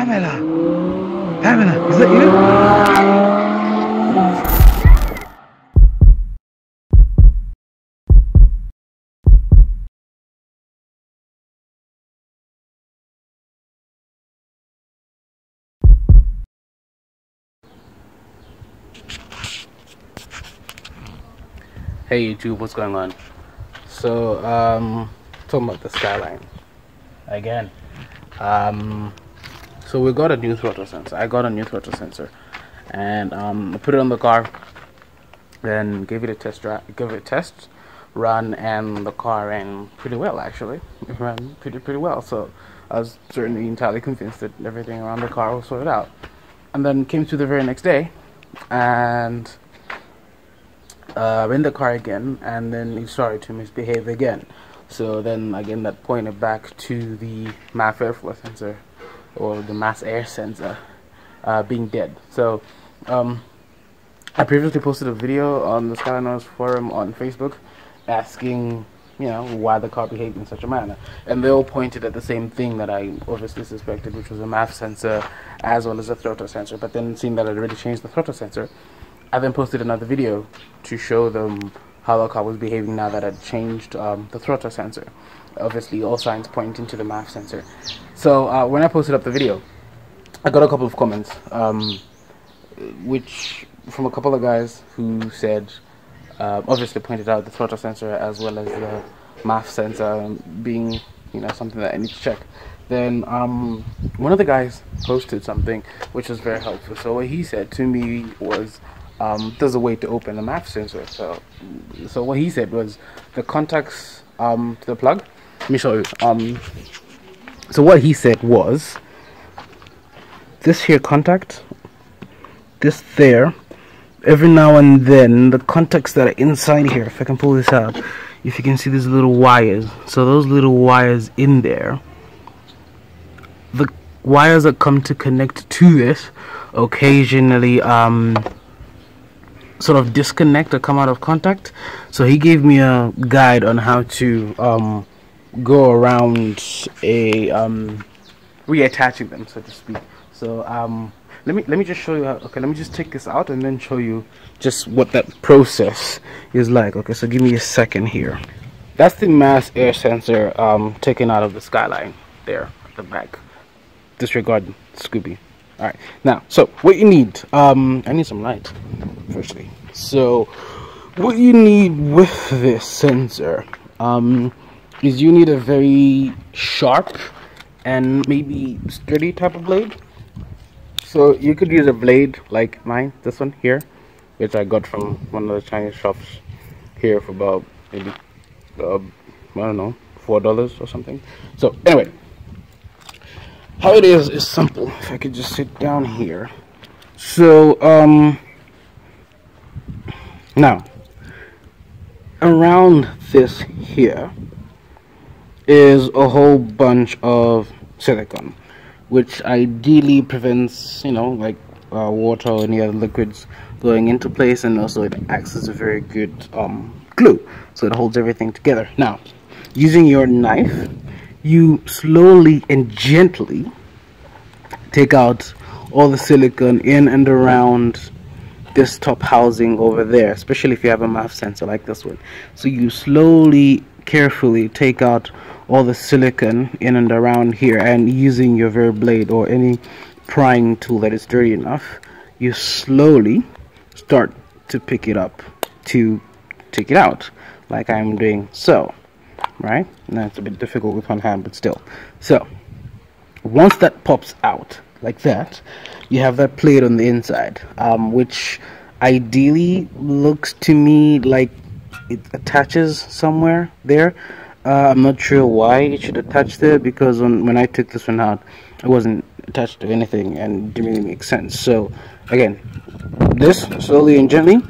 Pamela! Pamela, is that you? Hey YouTube, what's going on? So, talking about the Skyline again. So we got a new throttle sensor. I got a new throttle sensor, and I put it on the car, then gave it a test run, and the car ran pretty well. Actually, it ran pretty well. So I was certainly entirely convinced that everything around the car was sorted out. And then came to the very next day, and in the car again, and then it started to misbehave again. So then again, that pointed back to the MAF airflow sensor, or the mass air sensor, being dead. So I previously posted a video on the Skyline forum on Facebook asking, you know, why the car behaved in such a manner, and they all pointed at the same thing that I obviously suspected, which was a MAF sensor as well as a throttle sensor. But then, seeing that I'd already changed the throttle sensor, I then posted another video to show them how the car was behaving now that I'd changed the throttle sensor. Obviously, all signs pointing to the MAF sensor. So when I posted up the video, I got a couple of comments, which from a couple of guys who said, obviously pointed out the throttle sensor as well as the MAF sensor being, you know, something that I need to check. Then one of the guys posted something which was very helpful. So what he said to me was, there's a way to open the MAF sensor. So what he said was the contacts to the plug. Let me show you. So what he said was this here contact, this there. Every now and then, the contacts that are inside here, if I can pull this out, if you can see these little wires. So those little wires in there, the wires that come to connect to this occasionally sort of disconnect or come out of contact. So he gave me a guide on how to go around reattaching them, so to speak. So let me just show you how. Okay, let me just take this out and then show you just what that process is like. Okay, so give me a second here. That's the mass air sensor taken out of the Skyline there at the back. Disregard Scooby. Alright, now, so what you need, I need some light, firstly. So, what you need with this sensor, is you need a very sharp and maybe sturdy type of blade. So, you could use a blade like mine, this one here, which I got from one of the Chinese shops here for about maybe, I don't know, $4 or something. So, anyway. How it is simple. If I could just sit down here. So now around this here is a whole bunch of silicone, which ideally prevents, you know, like water or any other liquids going into place, and also it acts as a very good glue, so it holds everything together. Now, using your knife, you slowly and gently take out all the silicone in and around this top housing over there, especially if you have a MAF sensor like this one. So you slowly, carefully take out all the silicone in and around here, and using your very blade or any prying tool that is dirty enough, you slowly start to pick it up to take it out, like I'm doing so. Right? Now it's a bit difficult with one hand, but still. So once that pops out like that, you have that plate on the inside, which ideally looks to me like it attaches somewhere there. I'm not sure why it should attach there, because when I took this one out, it wasn't attached to anything and it didn't really make sense. So again, this slowly and gently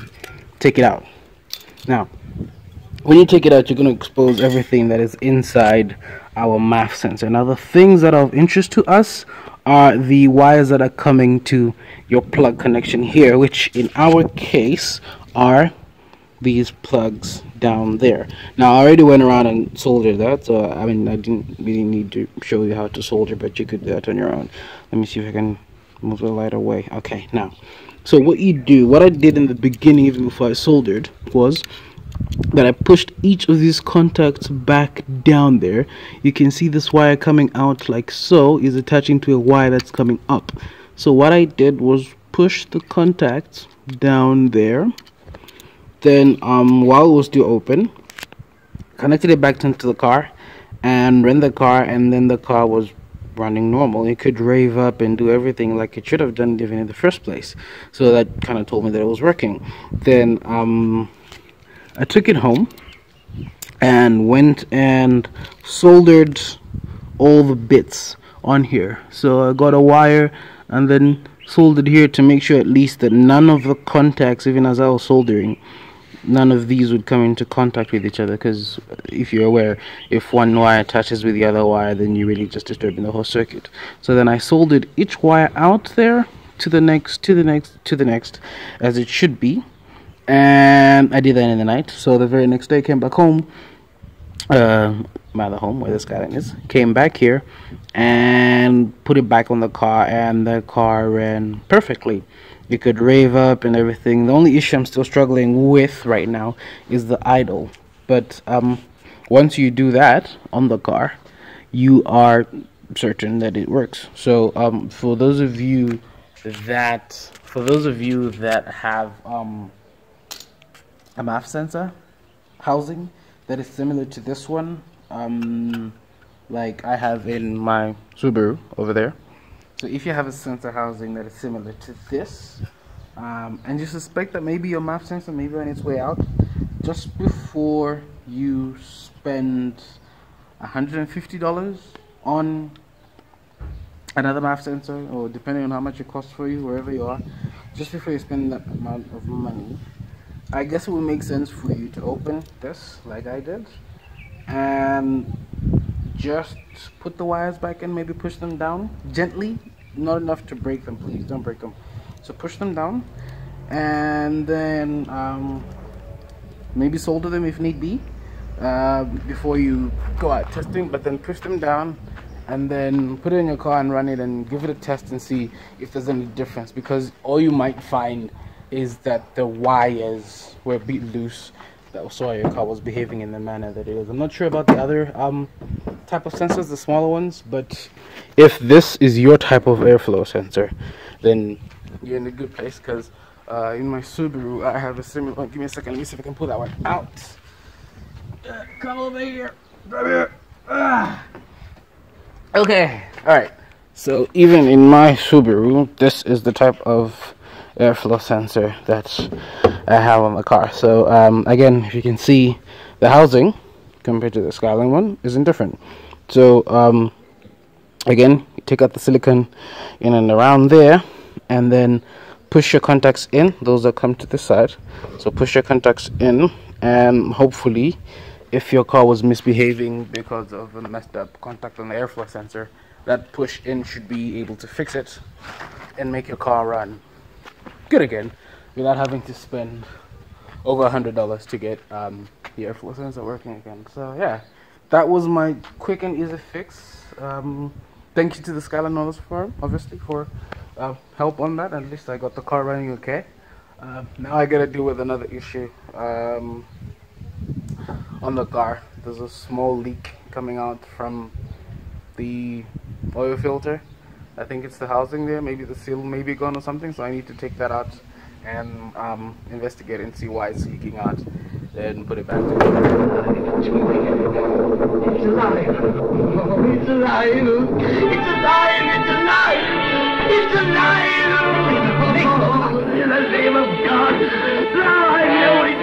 take it out. Now when you take it out, you're going to expose everything that is inside our MAF sensor. Now, the things that are of interest to us are the wires that are coming to your plug connection here, which in our case are these plugs down there. Now I already went around and soldered that, so I mean I didn't really need to show you how to solder, but you could do that on your own. Let me see if I can move the light away. Okay, now, so what I did in the beginning, even before I soldered, was that I pushed each of these contacts back down there. You can see this wire coming out like so is attaching to a wire that's coming up. So what I did was push the contacts down there, then while it was still open, connected it back into the car and ran the car, and then the car was running normal. It could rave up and do everything like it should have done even in the first place. So that kind of told me that it was working. Then I took it home and went and soldered all the bits on here. So I got a wire and then soldered here to make sure at least that none of the contacts, even as I was soldering, none of these would come into contact with each other, because if you're aware, if one wire touches with the other wire, then you're really just disturbing the whole circuit. So then I soldered each wire out there to the next, to the next, to the next, as it should be. And I did that in the night. So the very next day I came back home, my other home where the Skyline is, came back here and put it back on the car, and the car ran perfectly. It could rave up and everything. The only issue I'm still struggling with right now is the idle, but once you do that on the car, you are certain that it works. So for those of you that have a MAF sensor housing that is similar to this one, like I have in my Subaru over there. So if you have a sensor housing that is similar to this, and you suspect that maybe your MAF sensor may be on its way out, just before you spend $150 on another MAF sensor, or depending on how much it costs for you wherever you are, just before you spend that amount of money, I guess it would make sense for you to open this like I did and just put the wires back in, maybe push them down gently, not enough to break them, please don't break them. So push them down, and then maybe solder them if need be before you go out testing, but then push them down and then put it in your car and run it and give it a test and see if there's any difference, because all you might find is that the wires were a bit loose. That was why your car was behaving in the manner that it is. I'm not sure about the other type of sensors, the smaller ones, but if this is your type of airflow sensor, then you're in a good place, because in my Subaru I have a similar. Give me a second, let me see if I can pull that one out. Come over here, come here. Okay, alright, so even in my Subaru, this is the type of airflow sensor that I have on the car. So again, if you can see, the housing compared to the Skyline one isn't different. So again, you take out the silicone in and around there, and then push your contacts in, those that come to this side. So push your contacts in, and hopefully, if your car was misbehaving because of a messed up contact on the airflow sensor, that push in should be able to fix it and make your car run good again without having to spend over $100 to get the airflow sensor working again. So yeah, that was my quick and easy fix. Thank you to the Skyline Knowledge Firm, obviously, for help on that. At least I got the car running okay. Now I gotta deal with another issue on the car. There's a small leak coming out from the oil filter. I think it's the housing there, maybe the seal may be gone or something, so I need to take that out and investigate and see why it's leaking out, then put it back together. It's alive! Oh, it's alive! It's alive! It's alive! It's alive! Oh, in the name of God! Now I know it!